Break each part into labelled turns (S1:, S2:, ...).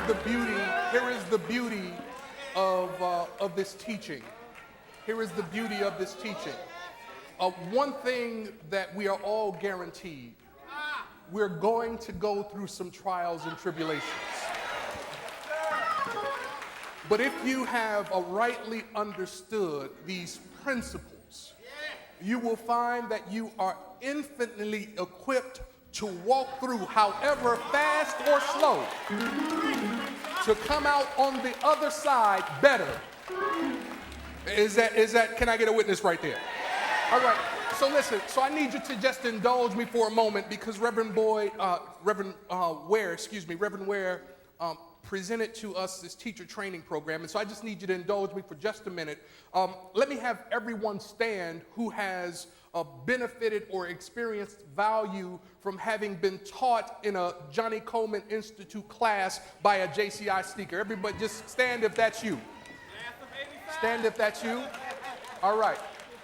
S1: Here is the beauty of this teaching. Here is the beauty of this teaching. One thing that we are all guaranteed, we're going to go through some trials and tribulations. But if you have rightly understood these principles, you will find that you are infinitely equipped to walk through, however fast or slow, to come out on the other side better. Can I get a witness right there? All right, so listen, I need you to just indulge me for a moment because Reverend Ware presented to us this teacher training program, and so I just need you to indulge me for just a minute. Let me have everyone stand who has benefited or experienced value from having been taught in a Johnny Coleman Institute class by a JCI speaker. Everybody just stand if that's you. Stand if that's you. All right.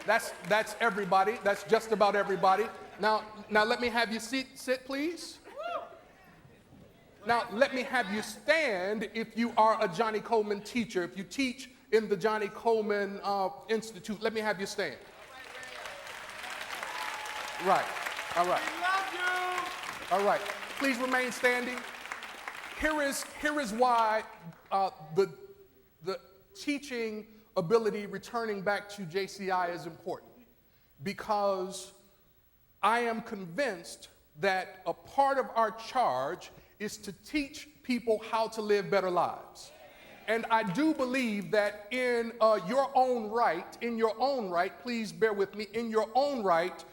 S1: That's everybody. That's just about everybody. Now let me have you sit, please. Now let me have you stand if you are a Johnny Coleman teacher. If you teach in the Johnny Coleman Institute, let me have you stand. Right. All right.
S2: We love you.
S1: All right. Please remain standing. Here is why the teaching ability returning back to JCI is important, because I am convinced that a part of our charge is to teach people how to live better lives. And I do believe that in your own right, please bear with me, in your own right,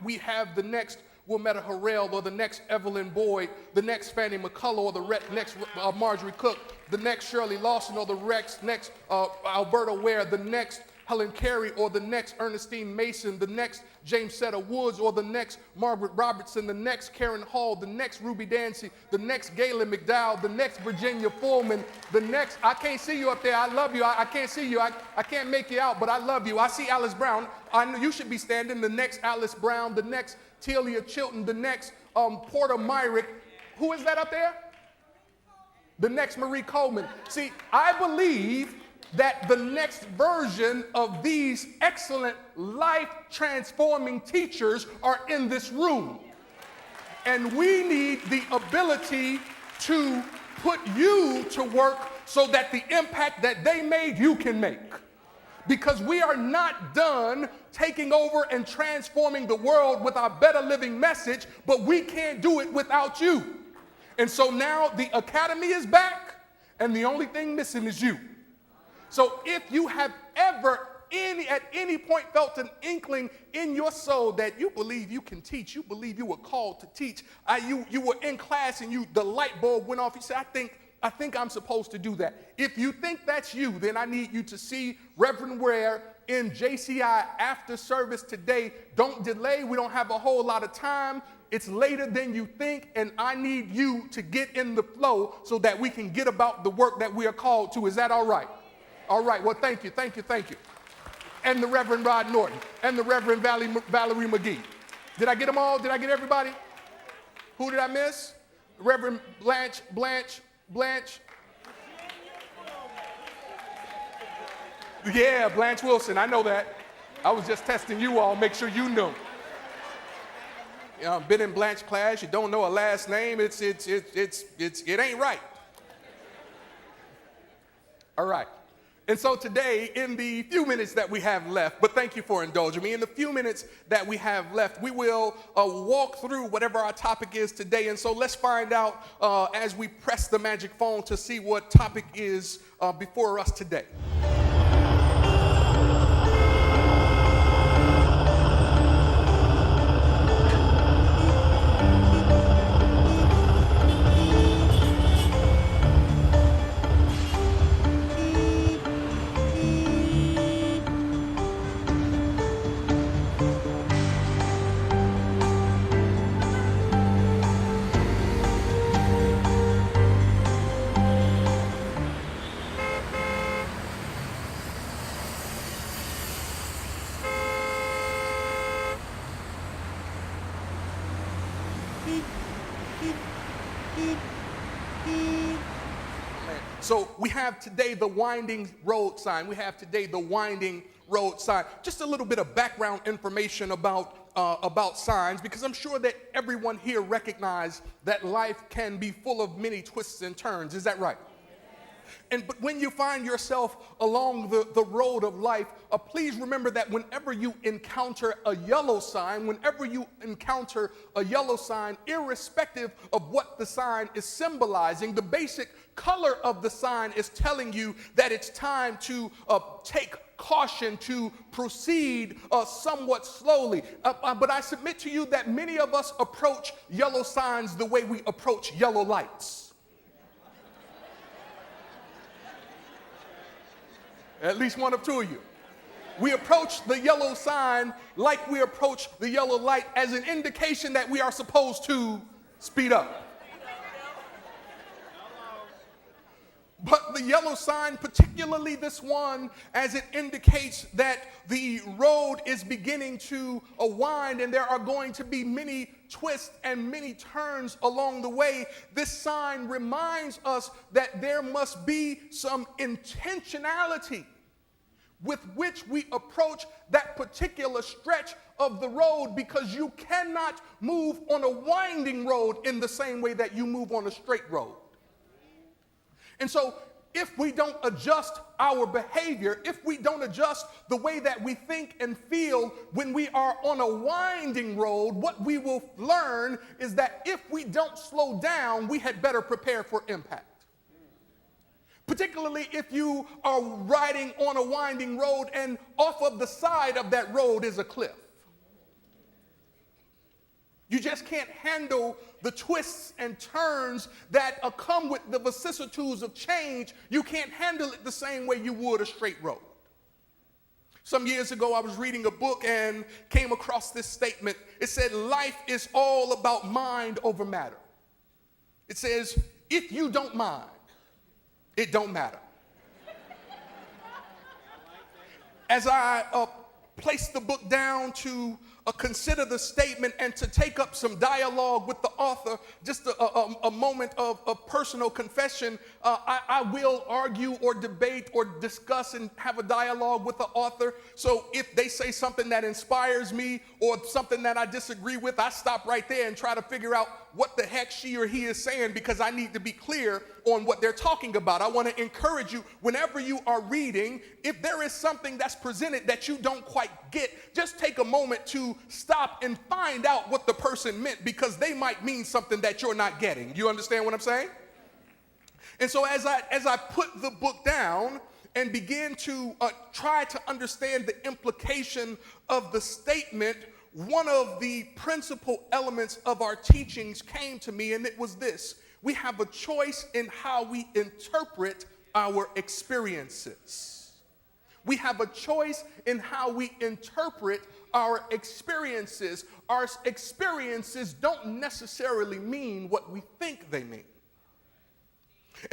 S1: we have the next Wilmetta Harrell, or the next Evelyn Boyd, the next Fannie McCullough, or the next Marjorie Cook, the next Shirley Lawson, or the next Alberta Ware, the next Helen Carey, or the next Ernestine Mason, the next James Setta Woods, or the next Margaret Robertson, the next Karen Hall, the next Ruby Dancy, the next Gayla McDowell, the next Virginia Fullman, the next, I can't see you up there, I love you, I can't see you, I can't make you out, but I love you. I see Alice Brown, I know you should be standing, the next Alice Brown, the next Telia Chilton, the next Porter Myrick. Who is that up there? The next Marie Coleman. See, I believe that the next version of these excellent life-transforming teachers are in this room. And we need the ability to put you to work so that the impact that they made, you can make. Because we are not done taking over and transforming the world with our better living message, but we can't do it without you. And so now the academy is back, and the only thing missing is you. So if you have ever at any point felt an inkling in your soul that you believe you can teach, you believe you were called to teach, you were in class and the light bulb went off, you said, I think I'm supposed to do that. If you think that's you, then I need you to see Reverend Ware in JCI after service today. Don't delay. We don't have a whole lot of time. It's later than you think, and I need you to get in the flow so that we can get about the work that we are called to. Is that all right? All right. Well, thank you. And the Reverend Rod Norton and the Reverend Valerie McGee. Did I get them all? Did I get everybody? Who did I miss? Reverend Blanche. Yeah, Blanche Wilson, I know that. I was just testing you all, make sure you know. Been in Blanche class, you don't know her last name, it ain't right. All right. And so today, in the few minutes that we have left, but thank you for indulging me, in the few minutes that we have left, we will walk through whatever our topic is today. And so let's find out as we press the magic phone to see what topic is before us today. So we have today the winding road sign. We have today the winding road sign. Just a little bit of background information about signs, because I'm sure that everyone here recognizes that life can be full of many twists and turns. Is that right? But when you find yourself along the road of life, please remember that whenever you encounter a yellow sign, irrespective of what the sign is symbolizing, the basic color of the sign is telling you that it's time to take caution, to proceed somewhat slowly. But I submit to you that many of us approach yellow signs the way we approach yellow lights. At least one of two of you. We approach the yellow sign like we approach the yellow light, as an indication that we are supposed to speed up. But the yellow sign, particularly this one, as it indicates that the road is beginning to wind and there are going to be many twists and many turns along the way, this sign reminds us that there must be some intentionality with which we approach that particular stretch of the road, because you cannot move on a winding road in the same way that you move on a straight road. And so if we don't adjust our behavior, if we don't adjust the way that we think and feel when we are on a winding road, what we will learn is that if we don't slow down, we had better prepare for impact. Particularly if you are riding on a winding road and off of the side of that road is a cliff. You just can't handle the twists and turns that come with the vicissitudes of change. You can't handle it the same way you would a straight road. Some years ago, I was reading a book and came across this statement. It said, life is all about mind over matter. It says, if you don't mind, it don't matter. As I placed the book down to consider the statement and to take up some dialogue with the author, just a moment of personal confession, I will argue or debate or discuss and have a dialogue with the author. So if they say something that inspires me or something that I disagree with, I stop right there and try to figure out what the heck she or he is saying, because I need to be clear on what they're talking about. I want to encourage you, whenever you are reading, if there is something that's presented that you don't quite get, just take a moment to stop and find out what the person meant, because they might mean something that you're not getting. You understand what I'm saying? And so as I put the book down and began to try to understand the implication of the statement, one of the principal elements of our teachings came to me, and it was this: we have a choice in how we interpret our experiences. We have a choice in how we interpret our experiences. Our experiences don't necessarily mean what we think they mean.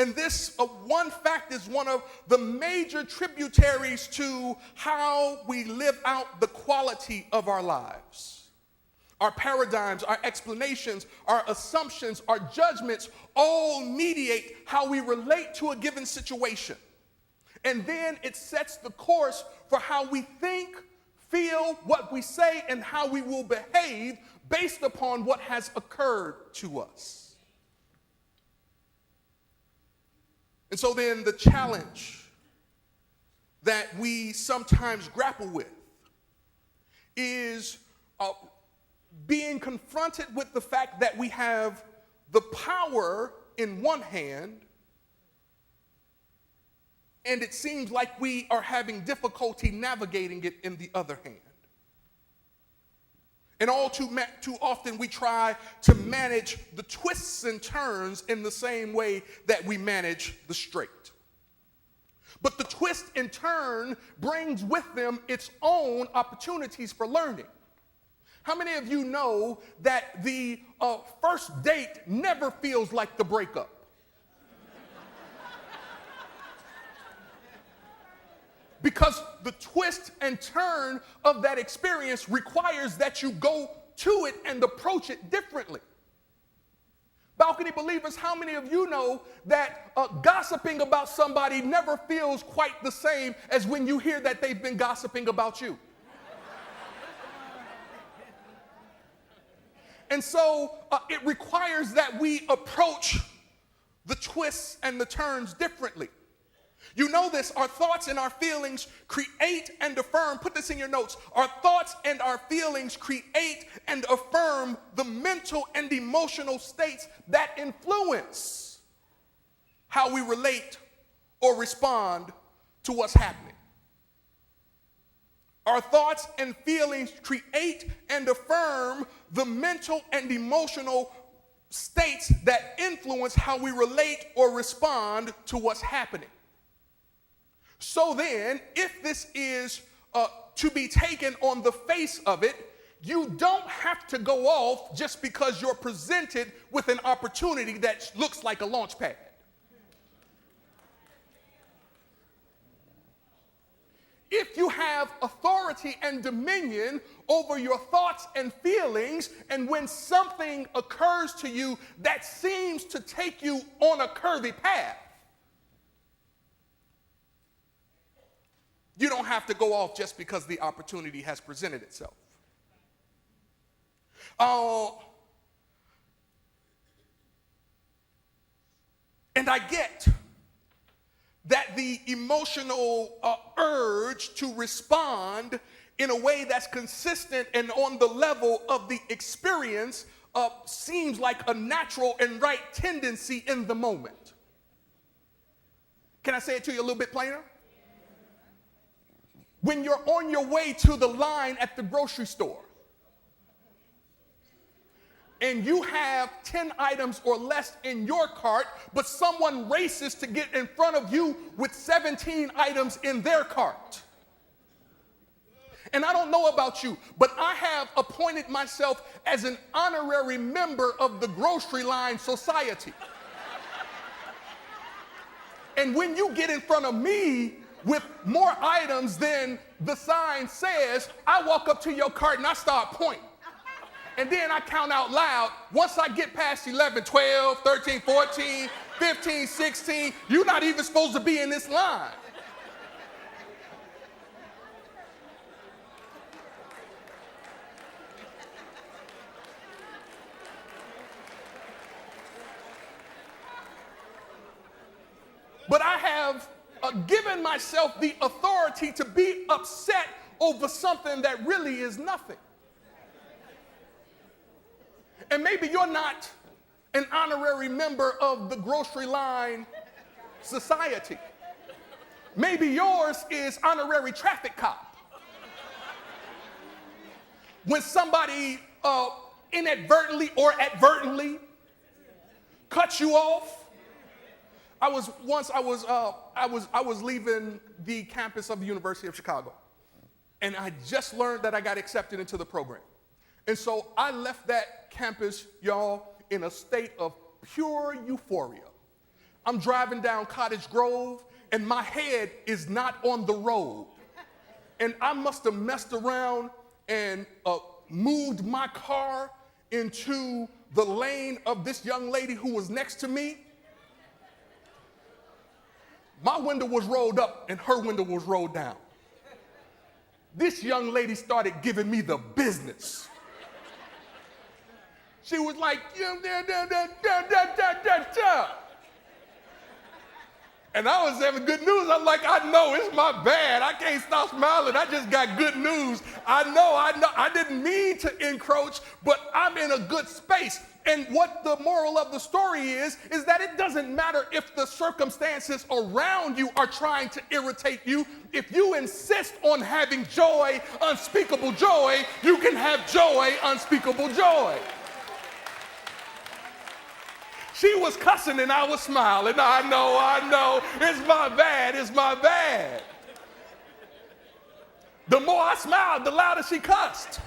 S1: And this one fact is one of the major tributaries to how we live out the quality of our lives. Our paradigms, our explanations, our assumptions, our judgments all mediate how we relate to a given situation. And then it sets the course for how we think, feel, what we say, and how we will behave based upon what has occurred to us. And so then the challenge that we sometimes grapple with is being confronted with the fact that we have the power in one hand, and it seems like we are having difficulty navigating it in the other hand. And all too often we try to manage the twists and turns in the same way that we manage the straight. But the twist and turn brings with them its own opportunities for learning. How many of you know that the first date never feels like the breakup? Because the twist and turn of that experience requires that you go to it and approach it differently. Balcony believers, how many of you know that gossiping about somebody never feels quite the same as when you hear that they've been gossiping about you? And so it requires that we approach the twists and the turns differently. You know this, our thoughts and our feelings create and affirm, put this in your notes, our thoughts and our feelings create and affirm the mental and emotional states that influence how we relate or respond to what's happening. Our thoughts and feelings create and affirm the mental and emotional states that influence how we relate or respond to what's happening. So then, if this is to be taken on the face of it, you don't have to go off just because you're presented with an opportunity that looks like a launch pad. If you have authority and dominion over your thoughts and feelings, and when something occurs to you that seems to take you on a curvy path, you don't have to go off just because the opportunity has presented itself. And I get that the emotional urge to respond in a way that's consistent and on the level of the experience seems like a natural and right tendency in the moment. Can I say it to you a little bit plainer? When you're on your way to the line at the grocery store and you have 10 items or less in your cart, but someone races to get in front of you with 17 items in their cart. And I don't know about you, but I have appointed myself as an honorary member of the Grocery Line Society. And when you get in front of me with more items than the sign says, I walk up to your cart and I start pointing. And then I count out loud. Once I get past 11, 12, 13, 14, 15, 16, you're not even supposed to be in this line. But I have given myself the authority to be upset over something that really is nothing. And maybe you're not an honorary member of the Grocery Line Society. Maybe yours is honorary traffic cop. When somebody inadvertently or advertently cuts you off. I was leaving the campus of the University of Chicago, and I just learned that I got accepted into the program. And so I left that campus, y'all, in a state of pure euphoria. I'm driving down Cottage Grove, and my head is not on the road. And I must have messed around and moved my car into the lane of this young lady who was next to me. My window was rolled up and her window was rolled down. This young lady started giving me the business. She was like, and I was having good news. I'm like, I know, it's my bad. I can't stop smiling. I just got good news. I know. I didn't mean to encroach, but I'm in a good space. And what the moral of the story is that it doesn't matter if the circumstances around you are trying to irritate you. If you insist on having joy, unspeakable joy, you can have joy, unspeakable joy. She was cussing and I was smiling. I know. It's my bad. The more I smiled, the louder she cussed.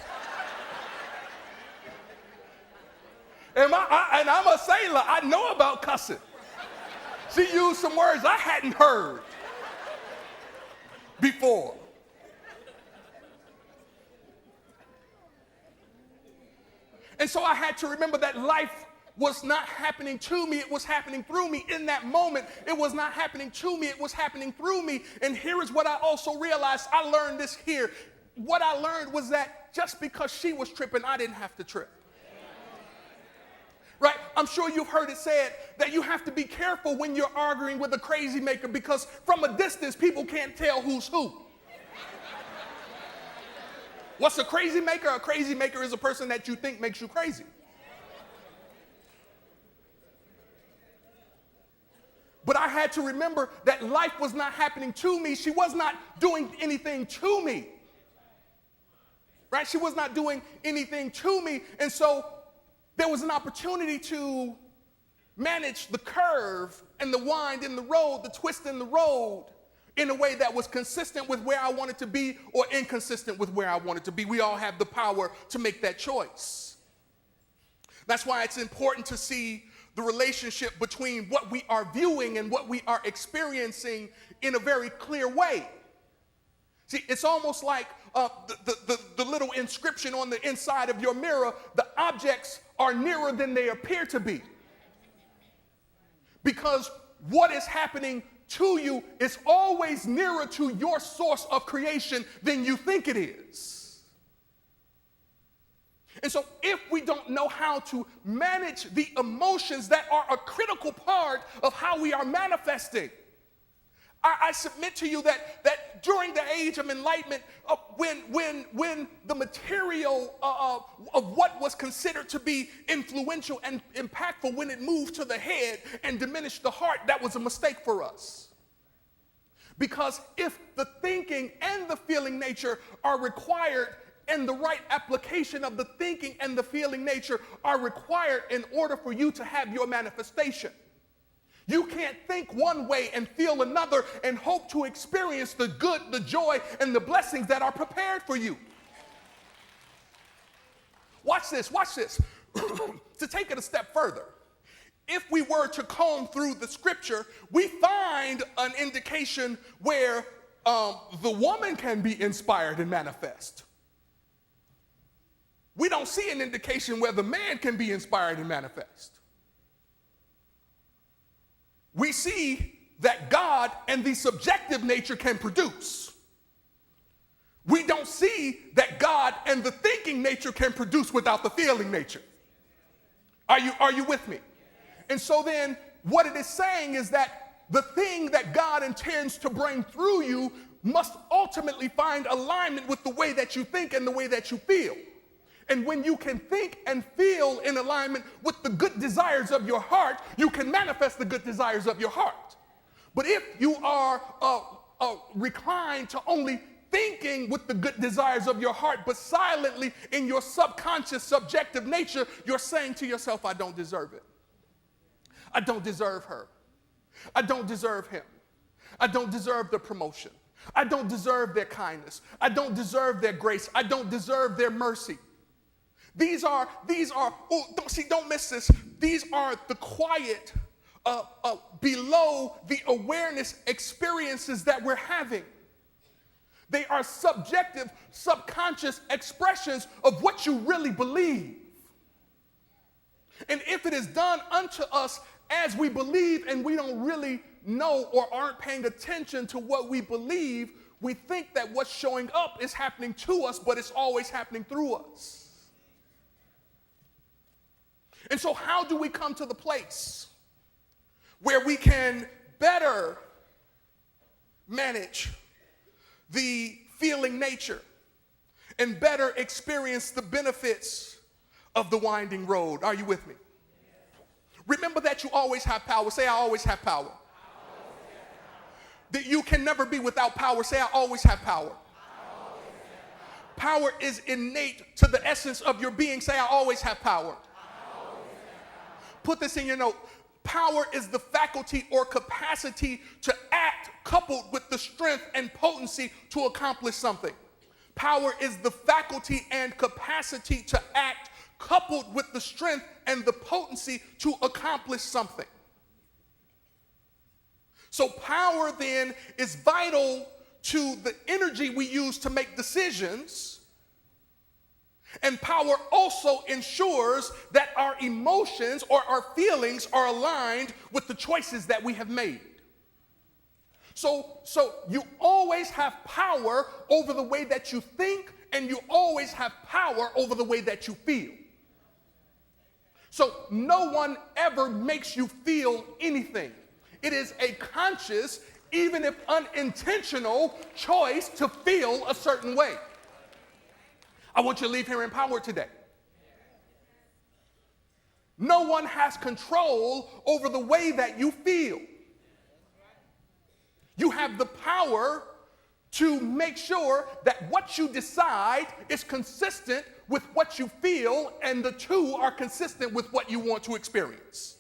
S1: And I'm a sailor. I know about cussing. She used some words I hadn't heard before. And so I had to remember that life was not happening to me, it was happening through me. In that moment, it was not happening to me, it was happening through me. And here is what I also realized. I learned this here. What I learned was that just because she was tripping, I didn't have to trip. Right? I'm sure you've heard it said that you have to be careful when you're arguing with a crazy maker, because from a distance, people can't tell who's who. What's a crazy maker? A crazy maker is a person that you think makes you crazy. But I had to remember that life was not happening to me. She was not doing anything to me. Right? She was not doing anything to me. And so there was an opportunity to manage the curve and the wind in the road, the twist in the road, in a way that was consistent with where I wanted to be or inconsistent with where I wanted to be. We all have the power to make that choice. That's why it's important to see the relationship between what we are viewing and what we are experiencing in a very clear way. See, it's almost like the little inscription on the inside of your mirror. The objects are nearer than they appear to be. Because what is happening to you is always nearer to your source of creation than you think it is. And so if we don't know how to manage the emotions that are a critical part of how we are manifesting, I submit to you that during the age of enlightenment, when the material of what was considered to be influential and impactful, when it moved to the head and diminished the heart, that was a mistake for us. Because if the thinking and the feeling nature are required, and the right application of the thinking and the feeling nature are required in order for you to have your manifestation. You can't think one way and feel another and hope to experience the good, the joy, and the blessings that are prepared for you. Watch this, watch this. To take it a step further, if we were to comb through the scripture, we find an indication where the woman can be inspired and manifest. We don't see an indication where the man can be inspired and manifest. We see that God and the subjective nature can produce. We don't see that God and the thinking nature can produce without the feeling nature. Are you with me? And so then what it is saying is that the thing that God intends to bring through you must ultimately find alignment with the way that you think and the way that you feel. And when you can think and feel in alignment with the good desires of your heart, you can manifest the good desires of your heart. But if you are reclined to only thinking with the good desires of your heart, but silently in your subconscious, subjective nature, you're saying to yourself, I don't deserve it. I don't deserve her. I don't deserve him. I don't deserve the promotion. I don't deserve their kindness. I don't deserve their grace. I don't deserve their mercy. These are, don't miss this. These are the quiet, below the awareness experiences that we're having. They are subjective, subconscious expressions of what you really believe. And if it is done unto us as we believe and we don't really know or aren't paying attention to what we believe, we think that what's showing up is happening to us, but it's always happening through us. And so how do we come to the place where we can better manage the feeling nature and better experience the benefits of the winding road? Are you with me? Remember that you always have power. Say, I always have power. That you can never be without power. Say, I always have power. Power is innate to the essence of your being. Say, I always have power. Put this in your note. Power is the faculty or capacity to act coupled with the strength and potency to accomplish something. Power is the faculty and capacity to act coupled with the strength and the potency to accomplish something. So power then is vital to the energy we use to make decisions And power also ensures that our emotions or our feelings are aligned with the choices that we have made. So you always have power over the way that you think, and you always have power over the way that you feel. So no one ever makes you feel anything. It is a conscious, even if unintentional, choice to feel a certain way. I want you to leave here empowered today. No one has control over the way that you feel. You have the power to make sure that what you decide is consistent with what you feel, and the two are consistent with what you want to experience.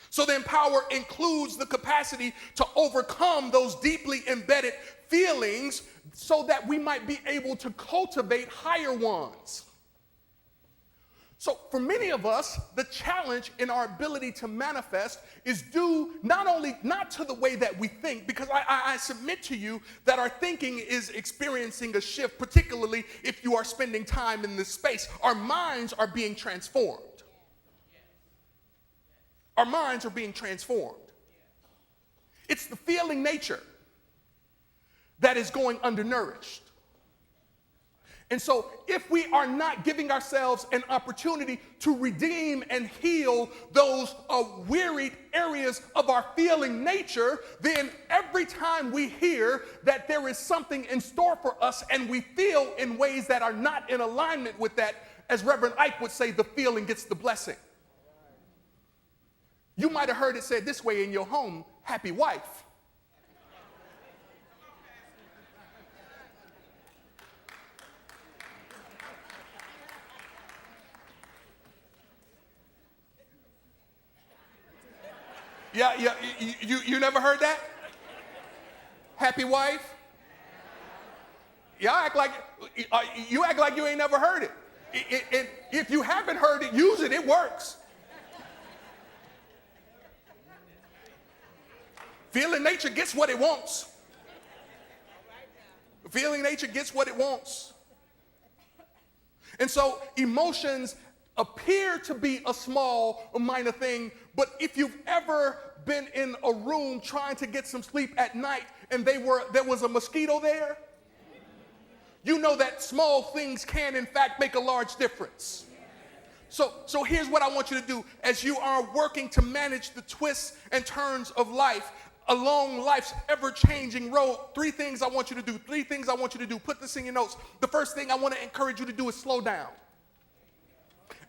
S1: So then power includes the capacity to overcome those deeply embedded feelings so that we might be able to cultivate higher ones. So for many of us, the challenge in our ability to manifest is due not to the way that we think, because I submit to you that our thinking is experiencing a shift, particularly if you are spending time in this space. Our minds are being transformed. Our minds are being transformed. It's the feeling nature that is going undernourished. And so if we are not giving ourselves an opportunity to redeem and heal those wearied areas of our feeling nature, then every time we hear that there is something in store for us and we feel in ways that are not in alignment with that, as Reverend Ike would say, the feeling gets the blessing. You might have heard it said this way in your home: happy wife. Yeah, you never heard that? Happy wife? Y'all act like you ain't never heard it. If you haven't heard it, use it. It works. Feeling nature gets what it wants. Feeling nature gets what it wants. And so emotions appear to be a small or minor thing, but if you've ever been in a room trying to get some sleep at night and there was a mosquito there, you know that small things can in fact make a large difference. So here's what I want you to do as you are working to manage the twists and turns of life along life's ever-changing road. Three things I want you to do. Put this in your notes. The first thing I want to encourage you to do is slow down.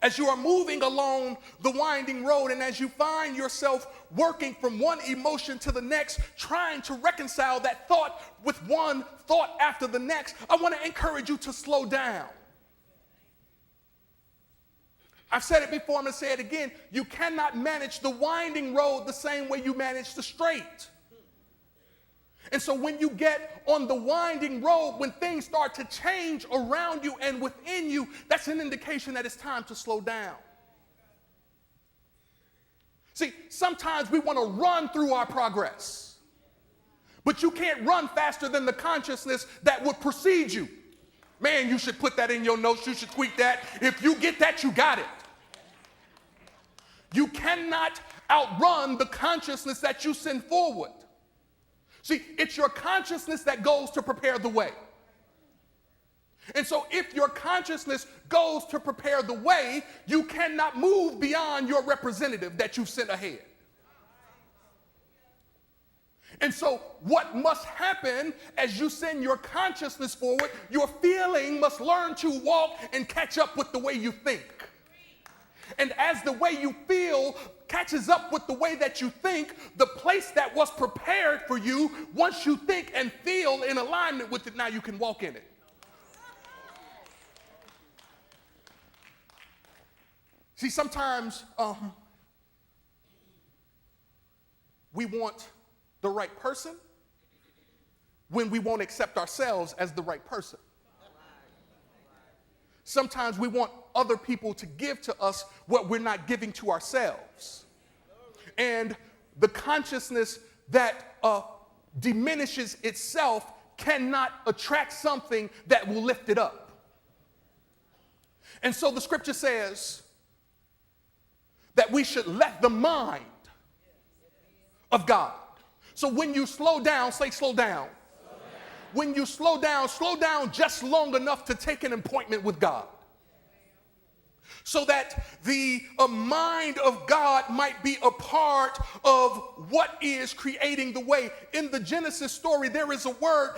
S1: As you are moving along the winding road and as you find yourself working from one emotion to the next, trying to reconcile that thought with one thought after the next, I want to encourage you to slow down. I've said it before, I'm going to say it again. You cannot manage the winding road the same way you manage the straight. And so when you get on the winding road, when things start to change around you and within you, that's an indication that it's time to slow down. See, sometimes we want to run through our progress, but you can't run faster than the consciousness that would precede you. Man, you should put that in your notes. You should tweak that. If you get that, you got it. You cannot outrun the consciousness that you send forward. See, it's your consciousness that goes to prepare the way. And so if your consciousness goes to prepare the way, you cannot move beyond your representative that you've sent ahead. And so what must happen as you send your consciousness forward, your feeling must learn to walk and catch up with the way you think. And as the way you feel catches up with the way that you think, the place that was prepared for you, once you think and feel in alignment with it, now you can walk in it. See, sometimes we want the right person when we won't accept ourselves as the right person. Sometimes we want other people to give to us what we're not giving to ourselves. And the consciousness that diminishes itself cannot attract something that will lift it up. And so the scripture says that we should let the mind of God. So when you slow down, say slow down. When you slow down just long enough to take an appointment with God. So that the mind of God might be a part of what is creating the way. In the Genesis story, there is a word,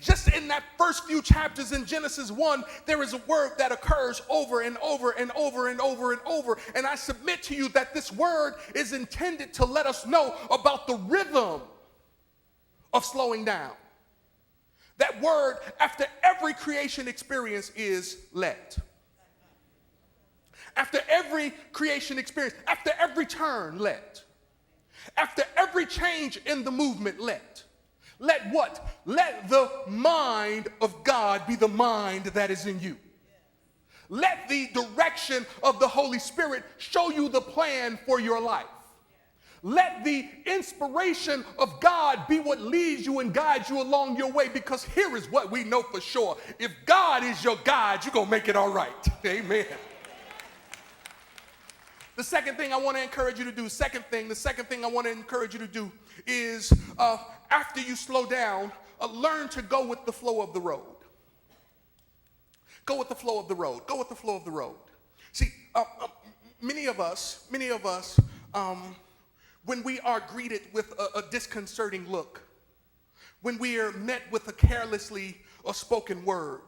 S1: just in that first few chapters in Genesis 1, there is a word that occurs over and over and over and over and over. And I submit to you that this word is intended to let us know about the rhythm of slowing down. That word, after every creation experience, is let. After every creation experience, after every turn, let. After every change in the movement, let. Let what? Let the mind of God be the mind that is in you. Let the direction of the Holy Spirit show you the plan for your life. Let the inspiration of God be what leads you and guides you along your way, because here is what we know for sure. If God is your guide, you're going to make it all right. Amen. The second thing I want to encourage you to do, the second thing I want to encourage you to do is after you slow down, learn to go with the flow of the road. Go with the flow of the road. Go with the flow of the road. See, many of us, when we are greeted with a disconcerting look, when we are met with a carelessly spoken word,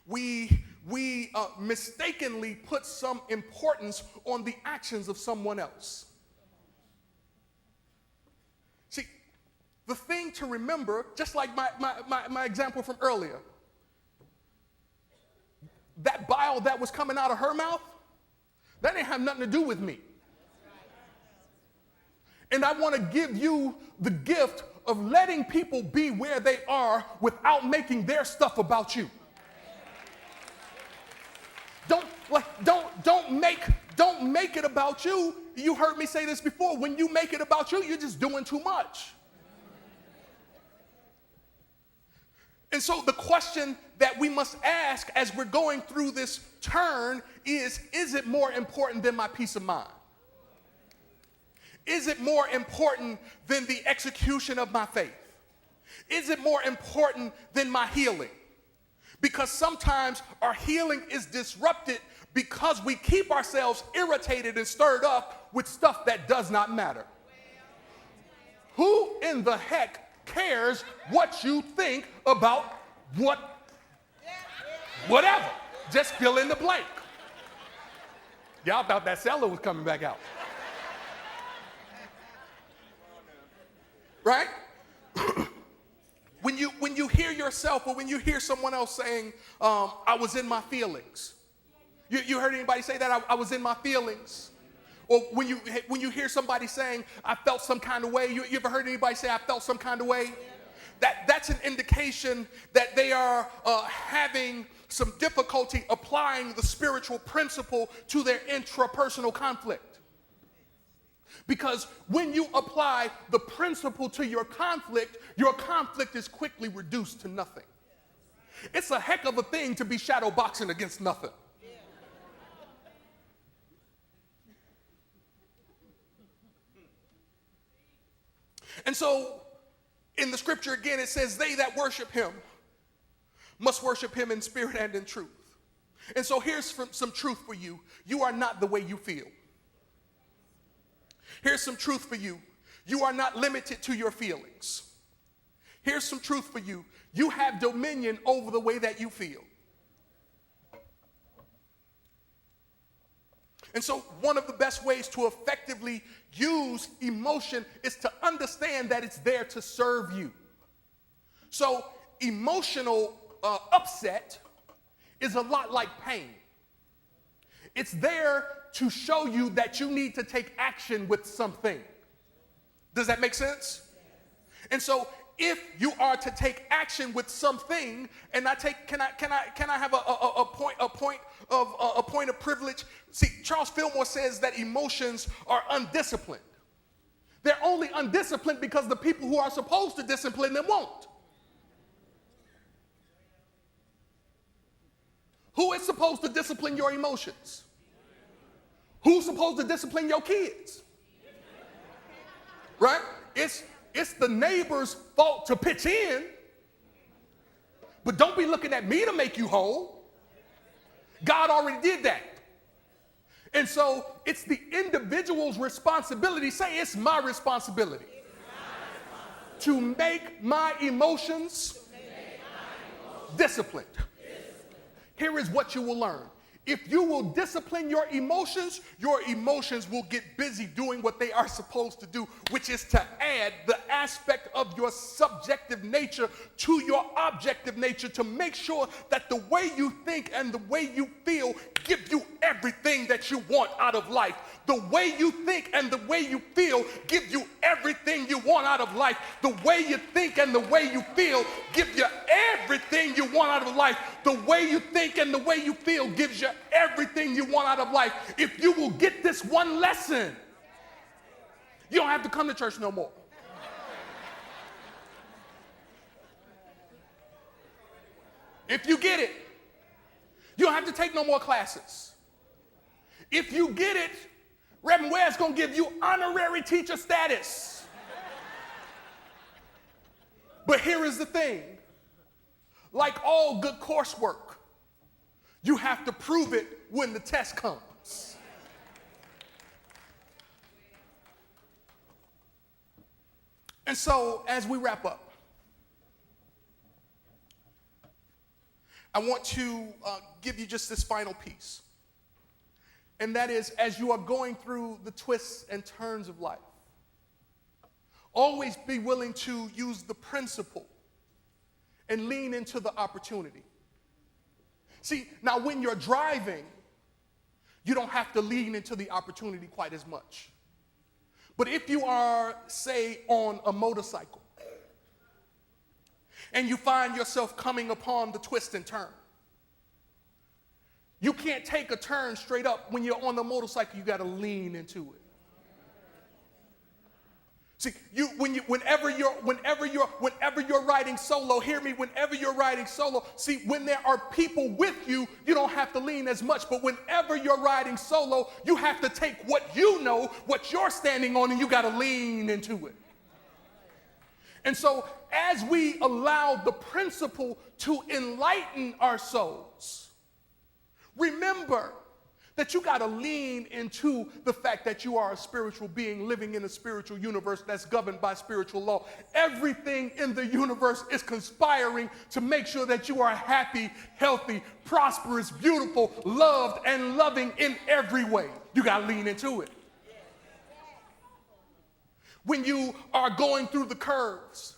S1: we mistakenly put some importance on the actions of someone else. See, the thing to remember, just like my example from earlier, that bile that was coming out of her mouth, that didn't have nothing to do with me. And I want to give you the gift of letting people be where they are without making their stuff about you. Don't make it about you. You heard me say this before. When you make it about you, you're just doing too much. And so the question that we must ask as we're going through this turn is it more important than my peace of mind? Is it more important than the execution of my faith? Is it more important than my healing? Because sometimes our healing is disrupted because we keep ourselves irritated and stirred up with stuff that does not matter. Who in the heck cares what you think about whatever? Just fill in the blank. Y'all thought that cellar was coming back out. Right? When you hear yourself or when you hear someone else saying, I was in my feelings. You heard anybody say that? I was in my feelings. Or when you hear somebody saying, I felt some kind of way. You ever heard anybody say, I felt some kind of way? That's an indication that they are having some difficulty applying the spiritual principle to their intrapersonal conflict. Because when you apply the principle to your conflict is quickly reduced to nothing. It's a heck of a thing to be shadow boxing against nothing. And so in the scripture again, it says, they that worship him must worship him in spirit and in truth. And so here's some truth for you. You are not the way you feel. Here's some truth for you. You are not limited to your feelings. Here's some truth for you. You have dominion over the way that you feel. And so one of the best ways to effectively use emotion is to understand that it's there to serve you. So emotional upset is a lot like pain. It's there to show you that you need to take action with something. Does that make sense? And so if you are to take action with something, and can I have a point of privilege? See, Charles Fillmore says that emotions are undisciplined. They're only undisciplined because the people who are supposed to discipline them won't. Who is supposed to discipline your emotions? Who's supposed to discipline your kids? Right? It's the neighbor's fault to pitch in, but don't be looking at me to make you whole. God already did that. And so it's the individual's responsibility. Say, it's my responsibility to make my emotions disciplined. Here is what you will learn. If you will discipline your emotions will get busy doing what they are supposed to do, which is to add the aspect of your subjective nature to your objective nature, to make sure that the way you think and the way you feel give you everything that you want out of life. The way you think and the way you feel give you everything you want out of life. The way you think and the way you feel give you everything you want out of life. The way you think and the way you feel gives you everything you want out of life. If you will get this one lesson, you don't have to come to church no more. If you get it, you don't have to take no more classes. If you get it, Reverend Ware's going to give you honorary teacher status. But here is the thing. Like all good coursework, you have to prove it when the test comes. And so, as we wrap up, I want to give you just this final piece. And that is, as you are going through the twists and turns of life, always be willing to use the principle and lean into the opportunity. See, now when you're driving, you don't have to lean into the opportunity quite as much. But if you are, say, on a motorcycle, and you find yourself coming upon the twist and turn, you can't take a turn straight up. When you're on the motorcycle, you got to lean into it. See, whenever you're riding solo, hear me, whenever you're riding solo, see, when there are people with you, you don't have to lean as much, but whenever you're riding solo, you have to take what you know, what you're standing on, and you got to lean into it. And so, as we allow the principle to enlighten our souls, remember that you got to lean into the fact that you are a spiritual being living in a spiritual universe that's governed by spiritual law. Everything in the universe is conspiring to make sure that you are happy, healthy, prosperous, beautiful, loved, and loving in every way. You got to lean into it. When you are going through the curves,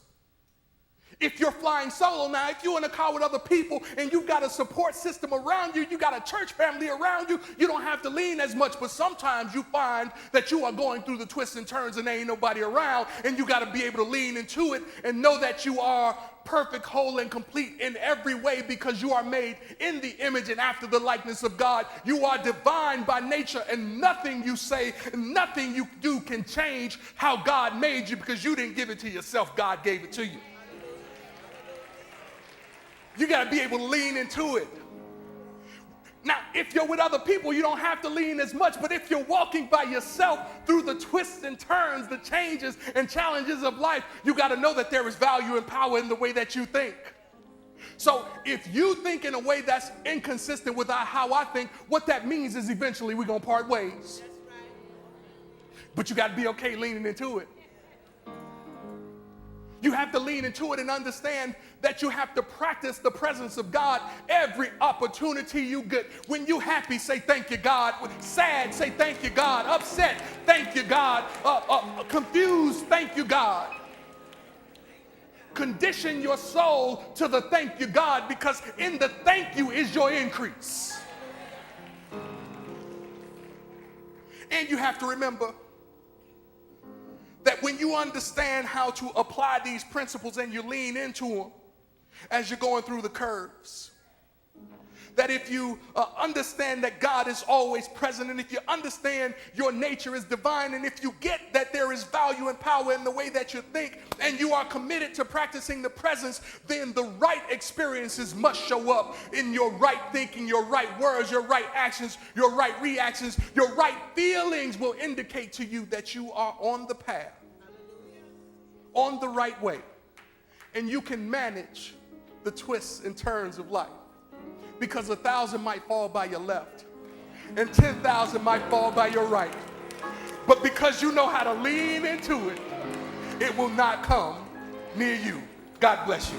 S1: if you're flying solo now, if you're in a car with other people and you've got a support system around you, you got a church family around you, you don't have to lean as much. But sometimes you find that you are going through the twists and turns and there ain't nobody around, and you got to be able to lean into it and know that you are perfect, whole, and complete in every way because you are made in the image and after the likeness of God. You are divine by nature, and nothing you say, nothing you do can change how God made you, because you didn't give it to yourself. God gave it to you. You got to be able to lean into it. Now, if you're with other people, you don't have to lean as much, but if you're walking by yourself through the twists and turns, the changes and challenges of life, you got to know that there is value and power in the way that you think. So if you think in a way that's inconsistent with how I think, what that means is eventually we're going to part ways. But you got to be okay leaning into it. You have to lean into it and understand that you have to practice the presence of God every opportunity you get. When you're happy, say thank you, God. When sad, say thank you, God. Upset, thank you, God. Confused, thank you, God. Condition your soul to the thank you, God, because in the thank you is your increase. And you have to remember that when you understand how to apply these principles and you lean into them as you're going through the curves, that if you understand that God is always present, and if you understand your nature is divine, and if you get that there is value and power in the way that you think, and you are committed to practicing the presence, then the right experiences must show up in your right thinking, your right words, your right actions, your right reactions, your right feelings will indicate to you that you are on the path, on the right way, and you can manage the twists and turns of life. Because 1,000 might fall by your left and 10,000 might fall by your right. But because you know how to lean into it, it will not come near you. God bless you.